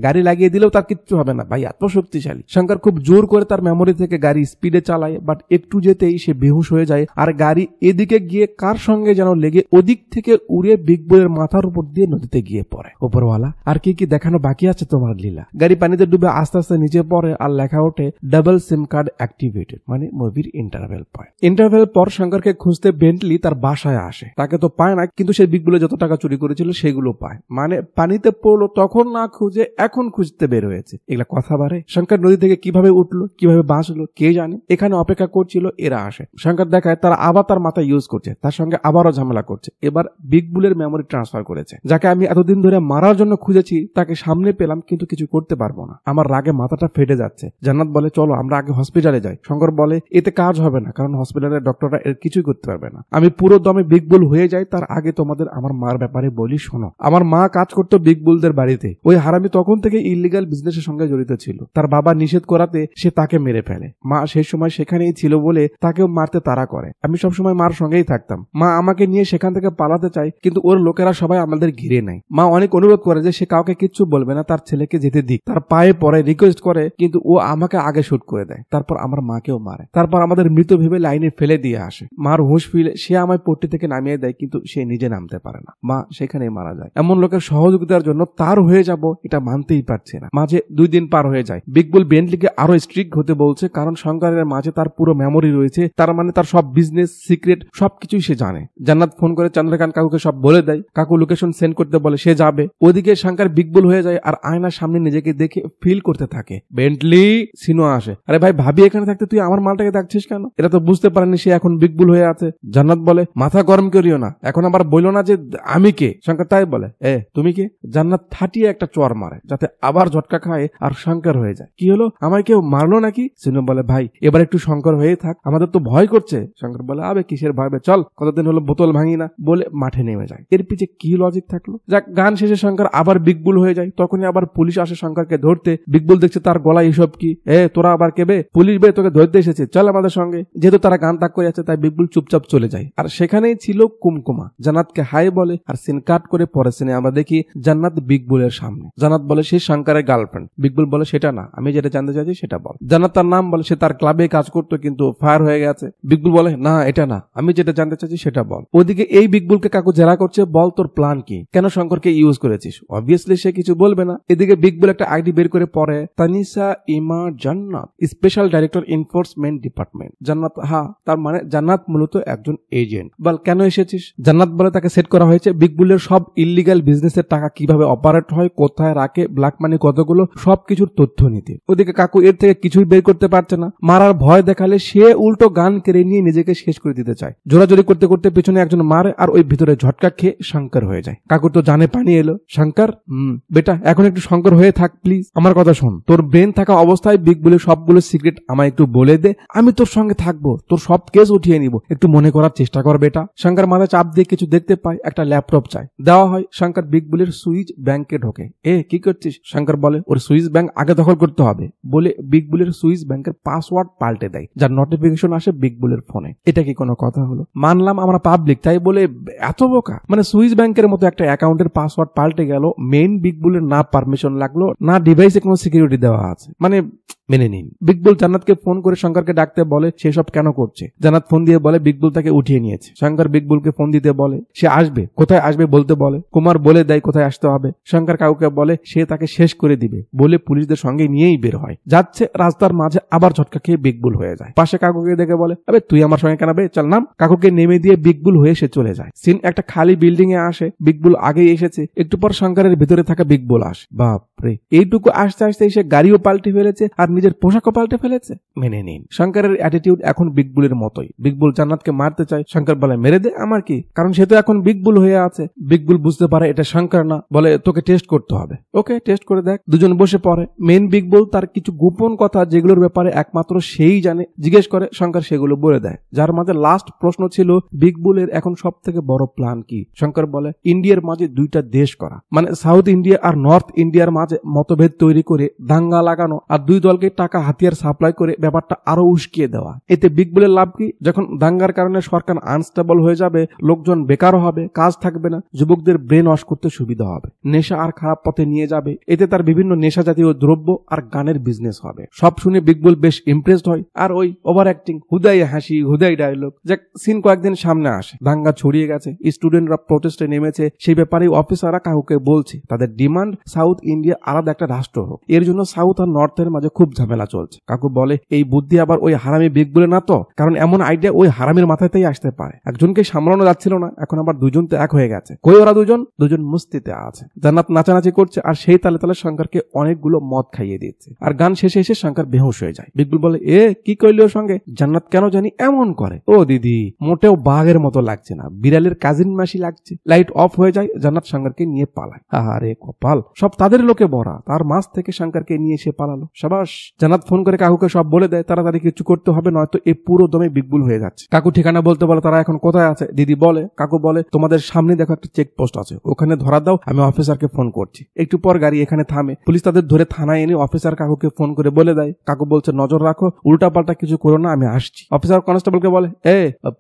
গাড়ি লাগিয়ে দিলেও তার কিচ্ছু হবে না, ভাই এত শক্তিশালী। শঙ্কর খুব জোর করে তার মেমোরি থেকে গাড়ি স্পিডে চালায়, বাট একটু যেতেই সে বেহুশ হয়ে যায়, আর গাড়ি এদিকে গিয়ে কার সঙ্গে যেন লেগে ওদিক থেকে উড়ে বিগ বুলের মাথার উপর দিয়ে নদীতে গিয়ে পড়ে। উপরওয়ালা, আর কি কি দেখানো বাকি আছে তোমার লীলা। গাড়ি পানিতে ডুবে আস্তে আস্তে নিচে পড়ে, আর লেখা ওঠে ডাবল সিম কার্ড অ্যাক্টিভেটেড, মানে মুভির ইন্টারভেল পয়েন্ট। ইন্টারভেল পর শঙ্করকে খুঁজতে বেন্টলি তার বাসায় আসে। তাকে তো পায় না, কিন্তু সে বিগ বুলে যত টাকা চুরি করেছিল সেগুলো পায়। মানে পানিতে পড়লো তখন না খুঁজে এখন খুঁজতে বের হয়েছে। এগুলা কথা বাড়ে। শঙ্কর নদী থেকে কিভাবে উঠলো, কিভাবে বাঁচলো কে জানে। এখানে অপেক্ষা করছিল, এরা আসে। শঙ্কর দেখায় তারা আবার তার মাথা ইউজ করছে, তার সঙ্গে আবারও ঝামেলা করছে। এবার বিগ বুলের মেমোরি ট্রান্সফার করেছে। যাকে আমি এতদিন ধরে মারার জন্য খুঁজেছি তাকে সামনে পেলাম, কিন্তু কিছু করতে পারবো না। আমার রাগে মাথাটা ফেটে যাচ্ছে। জান্নাত বলে, চলো আমরা আগে হসপিটালে যাই। শঙ্কর বলে, এতে কাজ হবে না, কারণ হসপিটালের ডক্টররা এর কিছুই করতে পারবে না। আমি পুরো দমে বিগ বুল হয়ে যাই, তার আগে তোমাদের আমার মার ব্যাপারে বলি শোনো। আমার মা কাজ করতো বিগ বুলদের বাড়িতে। ওই হারামি তখন থেকে ইলিগাল বিজনেসের সঙ্গে জড়িত ছিল। তার বাবা নিষেধ করাতে সে তাকে মেরে ফেলে। মা সেই সময় সেখানেই ছিল বলে তাকেও মারতে তাড়া করে। আমি সবসময় মার সঙ্গেই থাকতাম। মা আমাকে নিয়ে সেখান থেকে পালাতে চাই, কিন্তু ওর লোকের লোকেরা সবাই আমাদের ঘিরে নেয়। মা অনেক অনুরোধ করে যে সে কাউকে কিচ্ছু বলবে না, তার ছেলেকে যেতে দিক, তার পায়ে পড়ে রিকোয়েস্ট করে, কিন্তু ও আমাকে আগে শুট করে দেয়। তারপর আমার মাকেও মারে, তারপর আমাদের মৃত ভেবে লাইনে ফেলে দিয়ে আসে। মার হুঁশ ফিরে সে আমায় পট্টি থেকে নামিয়ে দেয়, কিন্তু সে নিজে নামতে পারে না। মা সেখানেই মারা যায়। এমন লোকের সহযোগিতার জন্য তার হয়ে যাব এটা মানতেই পারছে না। মাঝে 2 দিন পার হয়ে যায়। বিগ বুল বেন্টলিকে আরো স্ট্রিক্ট হতে বলছে, কারণ শঙ্করের মাঝে তার পুরো মেমোরি রয়েছে, তার মানে তার সব বিজনেস সিক্রেট সবকিছুই সে জানে। জান্নাত ফোন করে চন্দ্রকান্ত কাকুকে সব বলে দেয়। কাকু লোকেশন সেন্ড করতে বলে, সে যাবে। ওদিকে শঙ্কর বিগ বুল হয়ে যায় আর আয়নার সামনে নিজেকে দেখে ফিল করতে থাকে। বেন্টলি সিনো আসে, আরে ভাই ভাবি এখানে থাকতে তুই আমার মালটাকে দেখছিস কেন? এটা তো বুঝতে পারেনি সে এখন বিগ বুল হয়ে আছে। জান্নাত বলে, মাথা গরম করিও না, এখন আবার বললো না যে আমি কে। শঙ্কর তাই বলে, তুমি কে? জান্নাত থাটিয়ে একটা চর মারে, যাতে আবার ঝটকা খায় আর শঙ্কর হয়ে যায়। কি হলো, আমায় কেউ মারলো নাকি? সিনো বলে, ভাই এবার একটু শঙ্কর হয়ে থাক, আমাদের তো ভয় করছে। শঙ্কর বলে, আবে কিসের ভয়, চল কতদিন হলো বোতল ভাঙি না, বলে মাঠে নেমে যায়। এর পিছে কি লজিক থাকলো? যাক, গান শেষে শঙ্কর আবার বিগ বুল হয়ে যায়। তখনই আবার পুলিশ আসে শঙ্করকে ধরতে। বিগ বুল দেখছে তার গলায় এসব কি, তোরা আবার কেবে? পুলিশ বে তোকে ধরতে এসেছে, চল আমাদের সঙ্গে। যেহেতু তারা গান তাক করে আছে, তাই বিগ বুল চুপচাপ চলে যায়। আর সেখানেই ছিল কুমকুমা। জান্নাতকে হাই বলে আর সিন কাট করে পরে সিনে আমরা দেখি জান্নাত বিগ বুলের সামনে। জান্নাত বলে সে শঙ্করের গার্লফ্রেন্ড। বিগ বুল বলে, সেটা না, আমি যেটা জানতে চাইছি সেটা বল। জান্নাত তার নাম বলে, সে তার ক্লাবে কাজ করতো কিন্তু ফায়ার হয়ে গেছে। বিগ বুল বলে, না এটা না, আমি যেটা জানতে চাইছি সেটা বল। ওদিকে এই বিগ বুলকে কাকু জেরা করছে, বল তোর প্ল্যান কি, কেন শঙ্করকে ইউজ করেছিস? অবভিয়াসলি সে কিছু বলবে না। এদিকে বিগ বুল একটা আইডি বের করে পড়ে, তানিসা ইমা জান্নাত, স্পেশাল ডাইরেক্টর এনফোর্সমেন্ট ডিপার্টমেন্ট। জান্নাত, হ্যাঁ, তার মানে জান্নাত মূলত একজন এজেন্ট। বল কেন এসেছিস? জান্নাত বলে তাকে সেট করা হয়েছে বিগ বুলের সব ইলিগাল বিজনেসের টাকা কিভাবে অপারেট হয়, কোথায় রাখে, ব্ল্যাক মানি কতগুলো, সবকিছুর তথ্য নিতে। ওদিকে কাকু এর থেকে কিছুই বের করতে পারছে না। মারার ভয় দেখালে সে উল্টো গান কেড়ে নিয়ে নিজেকে শেষ করে দিতে চায়। জোরাজোরি করতে করতে পেছনে একজন মারে আর ওই ভিতরে ঝটকা খেয়ে শঙ্কর হয়ে যায়। কাকুর তো জানে পানি এলো। শঙ্কর, বেটা এখন একটু শঙ্কর হয়ে থাক প্লিজ, আমার কথা শোন। তোর ব্রেন থাকা অবস্থায় বিগ বুলের সবগুলো সিক্রেট আমায় একটু বলে দে, আমি তোর সঙ্গে থাকবো, তোর সব কেস উঠিয়ে নিব, একটু মনে করার চেষ্টা কর বেটা। শঙ্কর মাথায় চাপ দিয়ে কিছু দেখতে পায়, একটা ল্যাপটপ চায়, দেওয়া হয়। শঙ্কর বিগ বুলের সুইচ ব্যাংকে ঢোকে। কি করছিস? শঙ্কর বলে, ওর সুইচ ব্যাংক আগে দখল করতে হবে, বলে বিগ বুলের সুইচ ব্যাংকের পাসওয়ার্ড পাল্টে দেয়, যার নোটিফিকেশন আসে বিগ বুলের ফোনে। এটা কি কোনো কথা হলো? মানলাম আমরা পাবলিক, তাই বলে এত বোকা? মানে সুইচ ব্যাংকের মতো একটা অ্যাকাউন্টের পাসওয়ার্ড পাল্টে গেল, মেইন বিগ বুলের না পারমিশন লাগলো, না ডিভাইসে কোনো সিকিউরিটি দেওয়া আছে, মানে মেনে নিন। বিগ বুল জান্নাতকে ফোন করে শঙ্করকে ডাকতে বলে, সে সব কেন করছে? জান্নাত ফোন দিয়ে বলে বিগ বুল তাকে উঠিয়ে নিয়েছে। শঙ্কর বিগ বুলকে ফোন দিতে বলে, সে আসবে, কোথায় আসবে বলতে বলে। কুমার বলে দেয় কোথায় আসতে হবে। শঙ্কর কাউকে বলে সে তাকে শেষ করে দিবে, বলে পুলিশদের সঙ্গে নিয়েই বের হয়। যাচ্ছে, রাস্তার মাঝে আবার ঝটকা খেয়ে বিগ বুল হয়ে যায়। পাশে কাকুকে দেখে বলে, আবে তুই আমার সঙ্গে কেন বে, চল নাম। কাকুকে নেমে দিয়ে বিগ বুল হয়ে সে চলে যায়। সিন একটা খালি বিল্ডিং এ আসে। বিগ বুল আগেই এসেছে। একটু পর শঙ্করের ভিতরে থাকা বিগ বুল আসে। বাপরে, এইটুকু আসতে আসতে এসে গাড়িও পাল্টে ফেলেছে আর নিজের পোশাকও পাল্টে ফেলেছে, মেনে নিন। শঙ্করের অ্যাটিটিউড এখন বিগ বুলের মতোই। বিগ বুল জান্নাতকে মারতে চায়, শঙ্কর বলে মেরে দে, আমার কি, কারণ সে তো এখন বিগ বুল হয়ে আছে। বিগ বুল বুঝতে পারে এটা শঙ্কর না, বলে তোকে টেস্ট করতে হবে। ওকে, টেস্ট করে দেখ। দুজন বসে পড়ে। মেন বিগ বুল তার কিছু গোপন কথা যেগুলোর ব্যাপারে একমাত্র সেই জানে জিজ্ঞেস করে, শঙ্কর সেগুলো বলে দেয়। যার মাঝে লাস্ট প্রশ্ন ছিল বিগ বুলের এখন সব থেকে বড় প্ল্যান কি? শঙ্কর বলে ইন্ডিয়ার মাঝে 2টা দেশ করা, মানে সাউথ ইন্ডিয়া আর নর্থ ইন্ডিয়ার মাঝে মতভেদ তৈরি করে দাঙ্গা লাগানো আর 2 দলকে টাকা হাতিয়ার সাপ্লাই করে ব্যাপারটা আরো উস্কিয়ে দেওয়া। এতে বিগ বুলের লাভ কি? যখন দাঙ্গার কারণে সরকার আনস্টেবল হয়ে যাবে, লোকজন বেকারও হবে, কাজ থাকবে না, যুবকদের ব্রেন ওয়াশ করতে সুবিধা হবে, নেশা আর খারাপ পথে নিয়ে যাবে। এতে তার বিভিন্ন নেশা জাতীয় দ্রব্য আর গানের বিজনেস হবে। সব শুনে বিগ বুল বেশ ইমপ্রেসড হয়। আর ওই ওভার অ্যাক্টিং, হুদাই হাসি, হুদাই ডায়লগ। যাক, সিন কয়েকদিন সামনে আসে। দাঙ্গা ছড়িয়ে গেছে, স্টুডেন্টরা প্রোটেস্টে নেমেছে। সেই ব্যাপারে অফিসাররা কাউকে বলছে তাদের ডিমান্ড সাউথ ইন্ডিয়া আলাদা একটা রাষ্ট্র হোক। এর জন্য সাউথ আর নর্থের মাঝে খুব ঝামেলা চলছে। কাকু বলে এই বুদ্ধি আবার ওই হারামি বিগ বুলে না তো, কারণ এমন আইডিয়া ওই হারামির মাথাতেই আসতে পারে। একজনকে সামলানো যাচ্ছিল না, এখন আবার 2জন তো এক হয়ে গেছে। কই ওরা 2জন মুস্তিতে আছে। জান্নাত নাচানাচি করছে আর সেই তালে তালে শঙ্করকে অনেকগুলো মদ খাইয়ে দিচ্ছে। আর গান শেষে এসে শঙ্কর বেহুশ হয়ে যায়। বিগ বুল বলে কি কইলি ওর সঙ্গে? জান্নাত কেন জানি এমন করে। ও দিদি, মোটেও বাঘের মতো লাগছে না, বিড়ালের কাজিন মাসি লাগছে। লাইট অফ হয়ে যায়। জান্নাত শঙ্করকে নিয়ে পালায়। আরে কপাল, সব তাদের লোকে ভরা, তার মাছ থেকে শঙ্করকে নিয়ে এসে পালালো। সাবাস। জান্নাত ফোন করে কাকুকে সব বলে দেয়, তাড়াতাড়ি কিছু করতে হবে, নয়তো এই পুরো দমে বিগবুল হয়ে যাচ্ছে। কাকু ঠিকানা বলতে বলে তারা এখন কোথায় আছে। দিদি বলে, কাকু বলে তোমাদের সামনে দেখো একটা চেকপোস্ট আছে, ওখানে ধরা দাও, আমি অফিসারকে ফোন করছি। একটু পর গাড়ি এখানে থামে, পুলিশ তাদের ধরে থানায় এনে অফিসার কাকুকে ফোন করে বলে দেয়। কাকু বলছে নজর রাখো, উল্টাপাল্টা কিছু করো না, আমি আসছি। অফিসার কনস্টেবলকে বলে,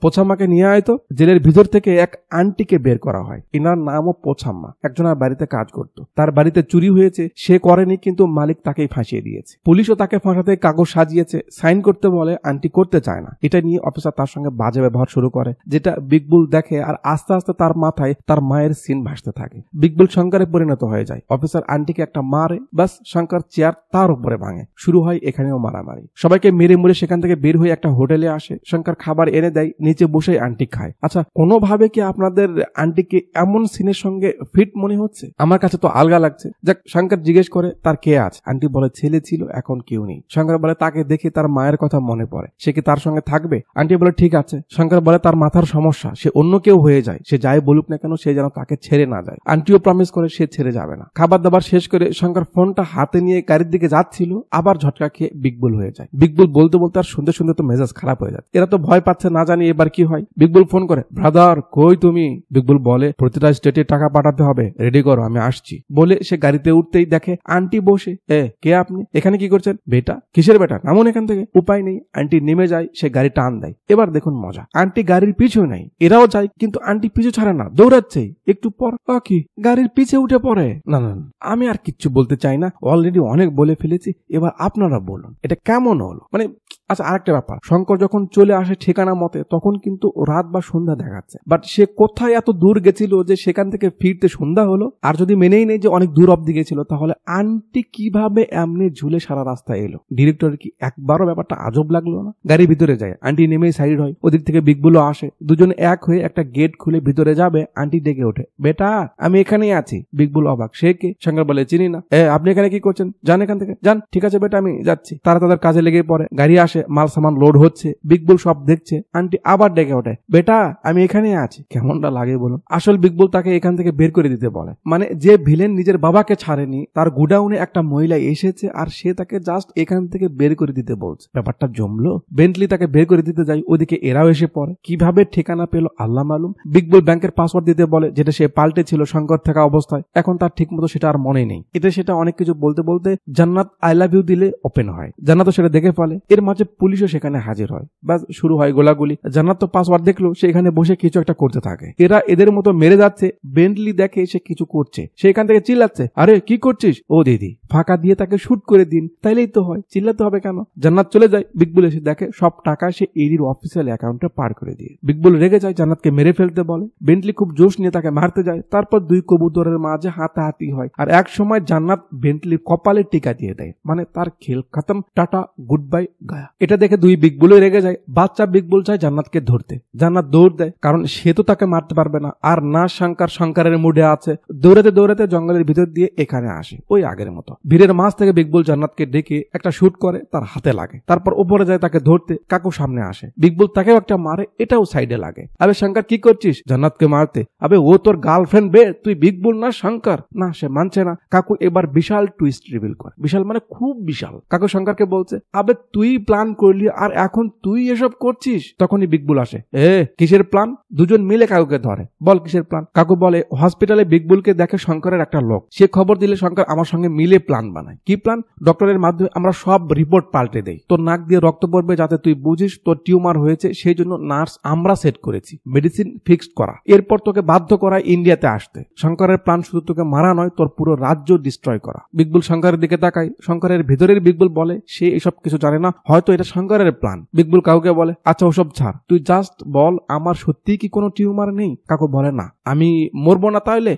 পোছাম্মাকে নিয়ে আয় তো। জেলের ভিতর থেকে এক আন্টিকে বের করা হয়, এনার নামও পোছাম্মা, একজনের বাড়িতে কাজ করত। তার বাড়িতে চুরি হয়েছে, সে করেনি কিন্তু মালিক তাকেই ফাঁসিয়ে দিয়েছে। পুলিশও তাকে ফাঁসাতে কাগজ সাজিয়েছে, সাইন করতে বলে, আন্টি করতে চায় না। এটা নিয়ে অফিসার তার সঙ্গে বাজে ব্যবহার শুরু করে, যেটা বিগবুল দেখে, আর আস্তে আস্তে তার মাথায় তার মায়ের সিন ভাসতে থাকে। বিগবুল শঙ্করে পরিণত হয়ে যায়। অফিসার আন্টিকে একটা মারে, বাস শঙ্কর চেয়ার তার উপরে ভাঙে। শুরু হয় এখানেও মারামারি। সবাইকে মেরে মুড়ে সেখান থেকে বের হয়ে একটা হোটেলে আসে। শঙ্কর খাবার এনে দেয়, নিচে বসে আন্টি খায়। আচ্ছা, কোনোভাবে কি আপনাদের আন্টিকে এমন সিনের সঙ্গে ফিট মনে হচ্ছে? আমার কাছে তো আলগা লাগছে। যাক, শঙ্কর জিজ্ঞেস করে তার কে আছে। আন্টি বলে ছেলে ছিল, এখন কেউ নেই। শঙ্কর বলে তাকে দেখে তার মায়ের কথা মনে পড়ে, সে কি তার সঙ্গে থাকবে? আন্টি বলে ঠিক আছে। শঙ্কর বলে তার মাথার সমস্যা, সে অন্য কেউ হয়ে যায়, সে যাই বলুক না কেন সে যেন তাকে ছেড়ে না যায়। আন্টিও প্রমিস করে সে ছেড়ে যাবে না। খাবার দাবার শেষ করে শঙ্কর ফোনটা হাতে নিয়ে গাড়ির দিকে যাচ্ছিল, আবার ঝটকা খেয়ে বিগবুল হয়ে যায়। বিগবুল বলতে বলতে আর শুনতে শুনতে তো মেজাজ খারাপ হয়ে যায়। এরা তো ভয় পাচ্ছে, না জানি এবার কি হয়। বিগবুল ফোন করে, ব্রাদার কই তুমি? বিগবুল বলে, প্রতিটা স্টেটে টাকা পাঠাতে হবে, রেডি করো, আমি আসছি। বলে সে গাড়িতে উঠতেই দেখে আন্টি বসে। কে আপনি? এখানে কি করছেন? বেটা। কিসের বেটা? নামুন এখান থেকে। উপায় নেই, আন্টি নেমে যায়, সে গাড়ি টান দেয়। এবার দেখুন মজা, আন্টি গাড়ির পিছু নেই, এরাও যায়, কিন্তু আন্টি পিছু ছাড়ে না, দৌড়াচ্ছে। একটু পর কি গাড়ির পিছে উঠে পড়ে। না না, আমি আর কিচ্ছু বলতে চাই না, অলরেডি অনেক বলে ফেলেছি, এবার আপনারা বলুন এটা কেমন হলো। মানে আচ্ছা, আরেকটা ব্যাপার, শঙ্কর যখন চলে আসে ঠিকানা মতে, তখন কিন্তু রাত বা সন্ধ্যা দেখাচ্ছে, বাট সে কোথায় এত দূর গেছিল যে সেখান থেকে ফিরতে সন্ধ্যা হলো? আর যদি মেনেই নেই যে অনেক দূর অব্দি গেছিল, তাহলে আন্টি কিভাবে এমনি ঝুলে সারা রাস্তা এলো? ডিরেক্টর কি একবারও ব্যাপারটা আজব লাগলো না? গাড়ির ভিতরে যায়, আন্টি নেমেই সাইড হয়, ওদিক থেকে বিগবুলও আসে, দুজন এক হয়ে একটা গেট খুলে ভিতরে যাবে। আন্টি ডেকে ওঠে, বেটা আমি এখানেই আছি। বিগবুল অবাক, সে কে? শঙ্কর বলে, চিনি না। আপনি এখানে কি করছেন? যান এখান থেকে, যান। ঠিক আছে বেটা, আমি যাচ্ছি। তারা তাদের কাজে লেগে পড়ে। গাড়ি আসে, মাল সামান লোড হচ্ছে, বিগবুল সব দেখছে। আন্টি আবার ডেকে ওঠে, বেটা আমি এখানেই আছি। কেমনটা লাগে বলুন? আসল বিগবুল তাকে এখান থেকে বের করে দিতে বলে। মানে যে ভিলেন নিজের বাবাকে ছাড়েনি, তার গুডাউনে একটা মহিলা এসেছে আর সে তাকে জাস্ট এখান থেকে বের করে দিতে বলছে। ব্যাপারটা জমলো। বেন্টলি তাকে বের করে দিতে যায়, ওদিকে এরাও এসে পড়ে। কিভাবে ঠিকানা পেল আল্লাহ মালুম। বিগবুল ব্যাংকের পাসওয়ার্ড দিতে বলে, যেটা সে পাল্টে ছিল শঙ্কর থাকা অবস্থায়, এখন তার ঠিক মতো সেটা আর মনে নেই। এটা সেটা অনেক কিছু বলতে বলতে জান্নাত আই লাভ ইউ দিলে ওপেন হয়। জান্নাতও সেটা দেখে ফেলে। এর মাঝে পুলিশও সেখানে হাজির হয়। ব্যাস শুরু হয় গোলাগুলি। জান্নাত তো পাসওয়ার্ড দেখলো, সে এখানে বসে কিছু একটা করতে থাকে। এরা এদের মতো মেরে যাচ্ছে। বেন্টলি দেখে সে কিছু করছে, সে এখান থেকে চিল্লাচ্ছে, আরে কি করছিস? ও দিদি, ফাঁকা দিয়ে তাকে শুট করে দিন, তাইলেই তো হয়, চিল্লাতে হবে কেন? জান্নাত চলে যায়। বিগবুল এসে দেখে সব টাকা সে এডির অফিসিয়াল অ্যাকাউন্টে পার করে দিয়ে। বিগবুল রেগে যায়, জান্নাতকে মেরে ফেলতে বলে। বেন্টলি খুব জোশ নিয়ে তাকে মারতে যায়। তারপর দুই কবুতরের মাঝে হাতাহাতি হয়, আর এক সময় জান্নাত বেন্টলির কপালে টিকা দিয়ে দেয়, মানে তার খেল খতম, টাটা গুড বাই গায়া। এটা দেখে দুই বিগবুল রেগে যায়। বাচ্চা বিগবুল চায় জান্নাতকে ধরতে। জান্নাত দৌড় দেয়, কারণ সে তো তাকে মারতে পারবে না, আর না শঙ্করের মুডে আছে। দৌড়াতে দৌড়াতে জঙ্গলের ভিতর দিয়ে এখানে আসে, ওই আগের মতো। ভিড়ের মাঝ থেকে বিগবুল জান্নাতকে ডেকে একটা শুট করে, তার হাতে লাগে। তারপর উপরে যায় তাকে ধরতে, কাকু সামনে আসে। বিগবুল তাকেও একটা মারে, এটাও সাইডে লাগে। আবে শঙ্কর কি করছিস? জান্নাতকে মারতে। আবে ও তোর গার্লফ্রেন্ড বে, তুই বিগবুল না শঙ্কর? না, সে মানছে না। কাকু এবার বিশাল টুইস্ট রিভিল করে, বিশাল মানে খুব বিশাল। কাকু শঙ্করকে বলছে, আবে তুই প্ল্যান করলি আর এখন তুই এসব করছিস? তখনই বিগবুল আসে। কিসের প্ল্যান? দুজন মিলে কাকুকে ধরে, বল কিসের প্ল্যান? কাকু বলে, হসপিটালে বিগবুলকে দেখে শঙ্করের একটা লোক, সে খবর দিলে শঙ্কর আমার সঙ্গে মিলে প্ল্যান বানায়। কি প্ল্যান? ডক্টরের মাধ্যমে আমরা সব রিপোর্ট পাল্টে দেই, তোর নাক দিয়ে রক্ত পড়বে যাতে তুই বুঝিস তোর টিউমার হয়েছে, সেই জন্য নার্স আমরা সেট করেছি, মেডিসিন ফিক্সড করা, এরপর তোকে বাধ্য করা ইন্ডিয়াতে আসতে। শঙ্করের প্ল্যান শুধু তোকে মারা নয়, তোর পুরো রাজ্য ডিস্ট্রয় করা। বিগবুল শঙ্করের দিকে তাকায়। শঙ্করের ভেতরের বিগবুল বলে সে এসব কিছু জানে না, হয়তো এটা শঙ্করের প্ল্যান। বিগবুল কাকুকে বলে, আচ্ছা ওসব ছাড়, তুই জাস্ট বল আমার সত্যি কি কোনো টিউমার নেই? কাকু বলে, না। আমি মরবো না তাহলে?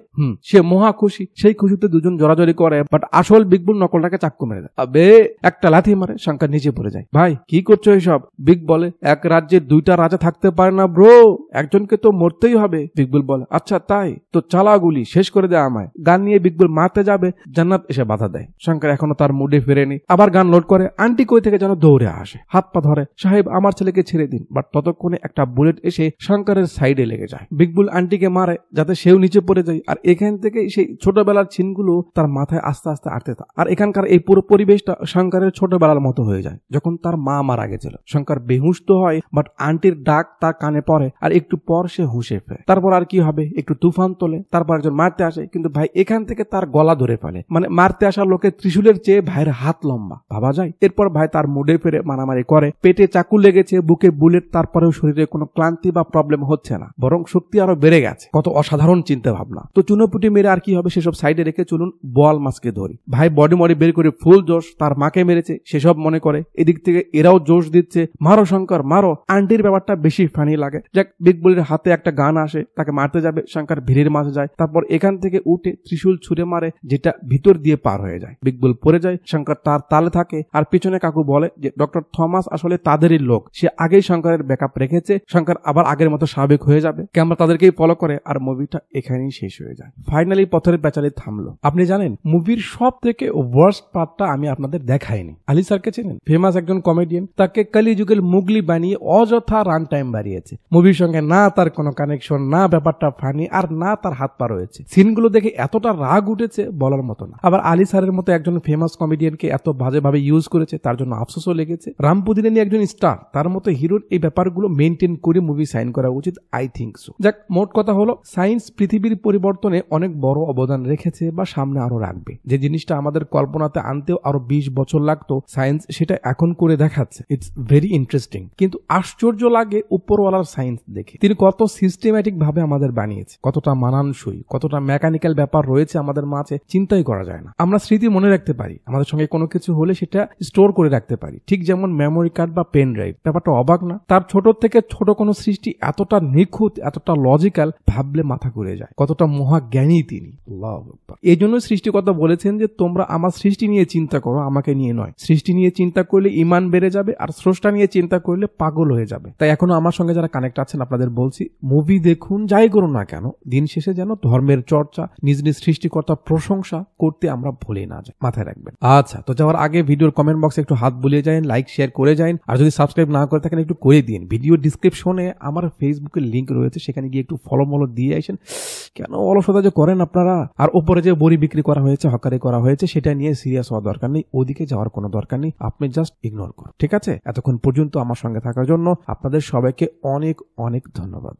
সে মহা খুশি। সেই খুশিতে দুজন জড়াজড়ি করে, বাট আসল বিগবুল নকলটাকে চাক্কু মেরে দেয়। আবে একটা লাথি মারে, শঙ্কর নিচে পড়ে যায়। ভাই কি করছো এইসব? বিগ বলে, এক রাজ্যে দুইটা রাজা থাকতে পারে না ব্রো, একজনকে তো মরতেই হবে। বিগবুল বলে, আচ্ছা তাই তো, চালা গুলি শেষ করে দেয় আমায়। গান নিয়ে বিগবুল মারতে যাবে, জান্নাত এসে বাধা দেয়। শঙ্কর এখনো তার মুডে ফেরেনি, আবার গান লোড করে। আন্টি কই থেকে যেন দৌড়ে আসে। আসে, হাত পা ধরে, সাহেব আমার ছেলেকে ছেড়ে দিন। বাট ততক্ষণে একটা বুলেট এসে শঙ্করের সাইডে লেগে যায়। বিগ বুল আন্টিকে মারে যাতে সেও নিচে পড়ে যায়, আর এখান থেকে সেই ছোটবেলার চিনগুলো তার মাথায় আস্তে আস্তে আটতে থাকে। আর এখানকার এই পুরো পরিবেশটা শঙ্করের ছোটবেলার মতো হয়ে যায় যখন তার মা মারা গেছিল। শঙ্কর বেহুশ তো হয়, বাট আন্টির ডাক তার কানে পড়ে, আর একটু পর সে হুঁশে ফেরে। তারপর আর কি হবে, একটু তুফান তোলে, তারপর একজন মারতে আসে, কিন্তু ভাই এখান থেকে তার গলা ধরে ফেলে। মানে মারতে আসা লোকের ত্রিশূলের চেয়ে ভাইয়ের হাত লম্বা, ভাবা যায়। এরপর ভাই তার মুডে ফেরে মারামারি করে, পেটে চাকু লেগেছে, বুকে বুলেট, তারপরেও শরীরে কোনো ক্লান্তি বা প্রবলেম হচ্ছে না, বরং শক্তি আরো বেড়ে গেছে। কত অসাধারণ চিন্তা ভাবনা। তো চুনোপুটি মেরে আর কি হবে, সেসব সাইডে রেখে চলুন বোয়াল মাছকে ধরি। ভাই বডি মডি বের করে ফুল জোশ, তার মাকে মেরেছে সেসব মনে করে, এদিক থেকে এরাও জোশ দিচ্ছে, মারো শঙ্কর মারো। আন্টির ব্যাপারটা বেশি ফানি লাগে। যাক, বিগ বুলের হাতে একটা গান আসে, তাকে মারতে যাবে, শঙ্কর ভিড়ের মাঝে যায়, তারপর এখান থেকে উঠে ত্রিশূল ছুঁড়ে মারে, যেটা ভিতর দিয়ে পার হয়ে যায়। বিগ বুল পড়ে যায়, শঙ্কর তার তালে থাকে, আর পিছনে কাকু বলে যে ডক্টর থমাস আসলে তাদেরই লোক, সে আগেই শঙ্করের ব্যাকআপ রেখেছে, শঙ্কর আবার আগের মতো স্বাভাবিক হয়ে যাবে। ক্যামেরা তাদেরকেই ফলো করে, আর মুভিটা এখানেই শেষ হয়ে যায়। ফাইনালি পথের পেঁচালি থামলো। আপনি জানেন মুভির সব থেকে ওয়ার্স্ট পার্টটা আমি আপনাদের দেখাইনি। আলী স্যারকে চেনেন? ফেমাস একজন কমেডিয়ান, তাকে কলিযুগের মুগলি বানিয়ে অযথা রান টাইম বাড়িয়েছে। মুভির সঙ্গে না তার কোনো কানেকশন, না ব্যাপারটা ফানি, আর না তার হাত পা রয়েছে। সিনগুলো দেখে এতটা রাগ উঠেছে বলার মতো না। আবার আলী স্যারের মতো একজন ফেমাস কমেডিয়ানকে এত বাজেভাবে ইউজ করেছে, তার জন্য আফসোসও লেগেছে। রামপুদিনী একজন স্টার, তার মতো হিরোর এই ব্যাপারগুলো মেনটেন করে মুভি সাইন করা উচিত, আই থিঙ্ক সো। যাক, মোট কথা হলো সায়েন্স পৃথিবীর পরিবর্তনে অনেক বড় অবদান রেখেছে বা সামনে আরো রাখবে। যে জিনিসটা আমাদের কল্পনাতে আনতেও আরো 20 বছর লাগতো, সায়েন্স সেটা এখন করে দেখাচ্ছে। It's very interesting. কিন্তু আশ্চর্য লাগে উপরওয়ালার সায়েন্স দেখে। তিনি কত সিস্টেম্যাটিক ভাবে আমাদের বানিয়েছে, কতটা মানানসই, কতটা মেকানিক্যাল ব্যাপার রয়েছে আমাদের মাঝে, চিন্তাই করা যায় না। আমরা স্মৃতি মনে রাখতে পারি, আমাদের সঙ্গে কোনো কিছু হলে সেটা স্টোর করে রাখতে পারি, ঠিক যেমন মেমোরি কার্ড বা পেন ড্রাইভ। ব্যাপারটা অবাক না? তার ছোট থেকে ছোট কোনো সৃষ্টি এতটা নিখুঁত, এতটা লজিক্যাল, ভাবলে মাথা ঘুরে যায়। কতটা মহাজ্ঞানী তিনি। আল্লাহু আকবার। এই জন্য সৃষ্টিকর্তা বলেছেন যে তোমরা আমার সৃষ্টি নিয়ে চিন্তা করো, আমাকে নিয়ে নয়। সৃষ্টি নিয়ে চিন্তা করলে ঈমান বেড়ে যাবে, আর স্রষ্টা নিয়ে চিন্তা করলে পাগল হয়ে যাবে। তাই এখনো আমার সঙ্গে যারা কানেক্ট আছেন আপনাদের বলছি, মুভি দেখুন, যাই করুন না কেন, দিন শেষে যেন ধর্মের চর্চা, নিজ নিজ সৃষ্টিকর্তার প্রশংসা করতে আমরা ভুলে না যাই, মাথায় রাখবেন। আচ্ছা, তো যাওয়ার আগে ভিডিওর কমেন্ট বক্সে একটু হাত বুলিয়ে যান, লাইক শেয়ার করে যান, আর যদি সাবস্ক্রাইব না করে থাকেন একটু করে দিন। ভিডিও ডিসক্রিপশনে আমার ফেসবুকের লিংক রয়েছে, সেখানে গিয়ে একটু ফলো দিয়ে আসেন। কেন অলসতা যে করেন আপনারা? আর উপরে যে বড়ি বিক্রি করা হয়েছে, হকারি করা হয়েছে, সেটা নিয়ে সিরিয়াস হওয়ার দরকার নেই, ওদিকে যাওয়ার কোনো দরকার নেই, আপনি জাস্ট ইগনোর করুন, ঠিক আছে? এতক্ষণ পর্যন্ত আমার সঙ্গে থাকার জন্য আপনাদের সবাইকে অনেক অনেক ধন্যবাদ।